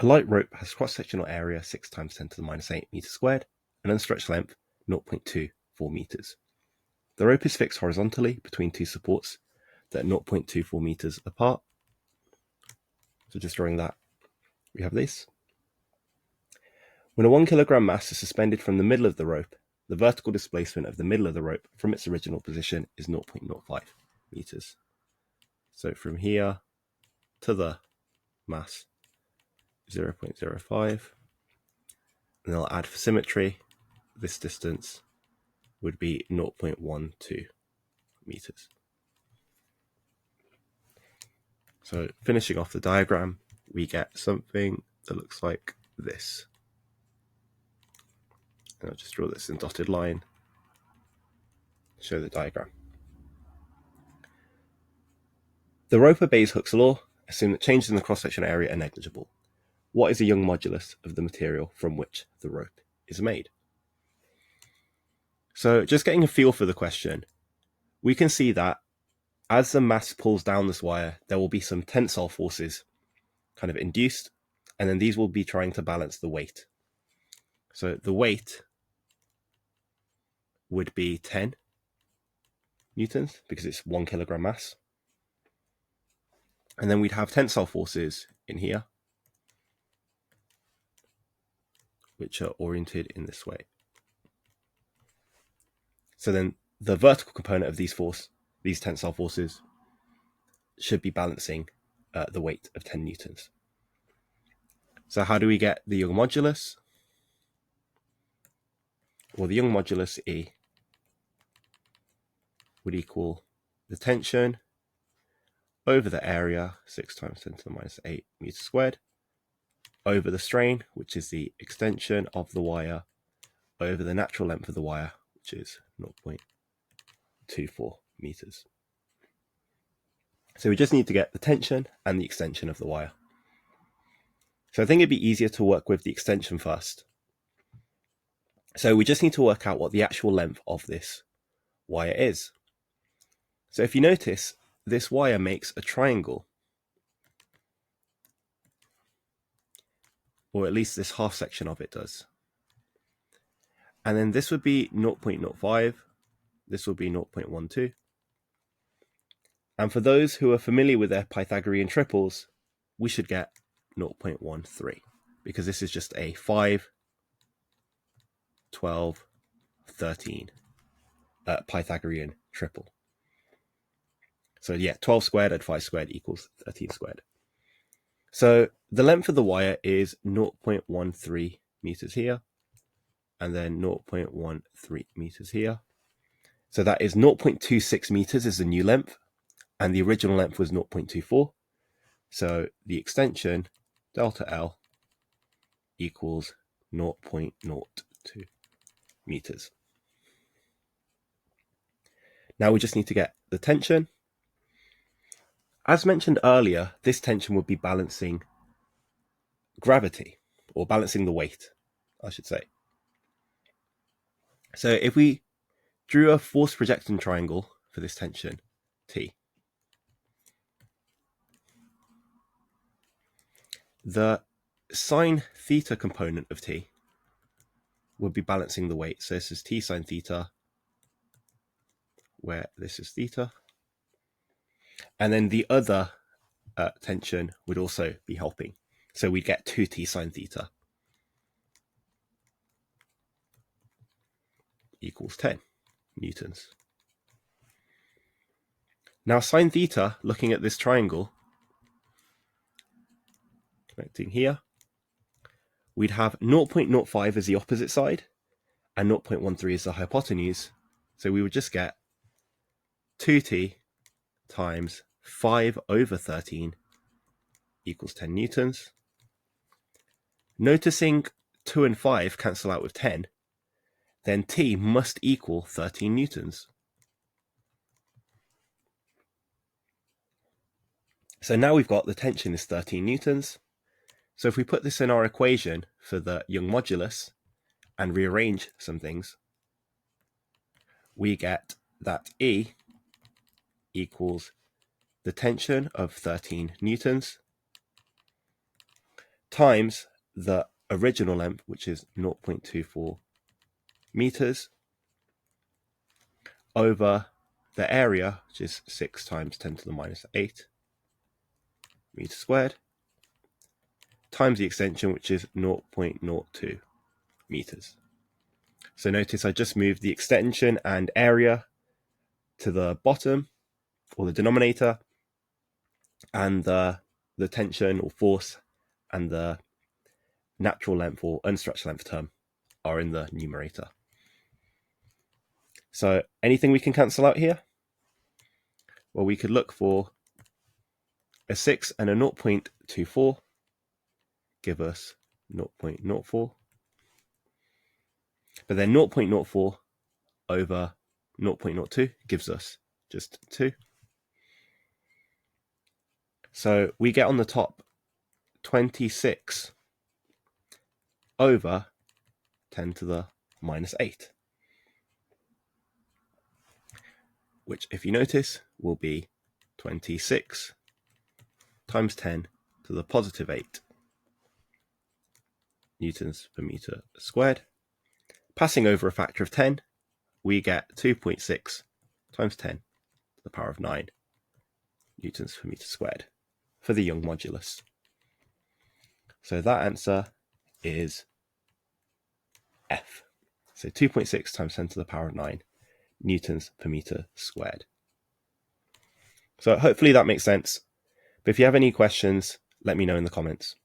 A light rope has cross-sectional area 6 times 10 to the minus 8 meters squared, and unstretched length 0.24 meters. The rope is fixed horizontally between two supports that are 0.24 meters apart. So just drawing that, we have this. When a 1 kilogram mass is suspended from the middle of the rope, the vertical displacement of the middle of the rope from its original position is 0.05 meters. So from here to the mass, 0.05. And I'll add for symmetry, this distance would be 0.12 meters. So finishing off the diagram, we get something that looks like this. And I'll just draw this in dotted line to show the diagram. The rope obeys Hooke's law, assume that changes in the cross-section area are negligible. What is the Young modulus of the material from which the rope is made? So just getting a feel for the question, we can see that as the mass pulls down this wire, there will be some tensile forces kind of induced, and then these will be trying to balance the weight. So the weight would be 10 newtons because it's 1 kilogram mass. And then we'd have tensile forces in here, which are oriented in this way. So then the vertical component of these tensile forces, should be balancing the weight of 10 newtons. So how do we get the Young modulus? Well, the Young modulus E would equal the tension over the area, 6 times 10 to the minus 8 meters squared, over the strain, which is the extension of the wire, over the natural length of the wire, which is 0.24 meters. So we just need to get the tension and the extension of the wire. So I think it'd be easier to work with the extension first. So we just need to work out what the actual length of this wire is. So if you notice, this wire makes a triangle, or at least this half section of it does. And then this would be 0.05, this would be 0.12. And for those who are familiar with their Pythagorean triples, we should get 0.13, because this is just a 5, 12, 13 Pythagorean triple. So yeah, 12 squared add 5 squared equals 13 squared. So the length of the wire is 0.13 meters here, and then 0.13 meters here. So that is 0.26 meters is the new length, and the original length was 0.24. So the extension, delta L, equals 0.02 meters. Now we just need to get the tension. As mentioned earlier, this tension would be balancing gravity, or balancing the weight, I should say. So if we drew a force projection triangle for this tension, T, the sine theta component of T would be balancing the weight. So this is T sine theta, where this is theta. And then the other tension would also be helping. So we get 2T sine theta equals 10 newtons. Now sine theta, looking at this triangle, connecting here, we'd have 0.05 as the opposite side and 0.13 as the hypotenuse. So we would just get 2T times 5 over 13 equals 10 newtons. Noticing 2 and 5 cancel out with 10, then T must equal 13 newtons. So now we've got the tension is 13 newtons. So if we put this in our equation for the Young modulus and rearrange some things, we get that E equals the tension of 13 newtons times the original length, which is 0.24 meters, over the area, which is 6 times 10 to the minus 8 meters squared, times the extension, which is 0.02 meters. So notice I just moved the extension and area to the bottom, or the denominator, and the tension or force and the natural length or unstretched length term are in the numerator. So anything we can cancel out here? Well, we could look for a 6 and a 0.24 give us 0.04. But then 0.04 over 0.02 gives us just 2. So we get on the top 26 over 10 to the minus 8. Which, if you notice, will be 26 times 10 to the positive 8 newtons per meter squared. Passing over a factor of 10, we get 2.6 times 10 to the power of 9 newtons per meter squared for the Young modulus. So that answer is F. So 2.6 times 10 to the power of 9 newtons per meter squared. So hopefully that makes sense. But if you have any questions, let me know in the comments.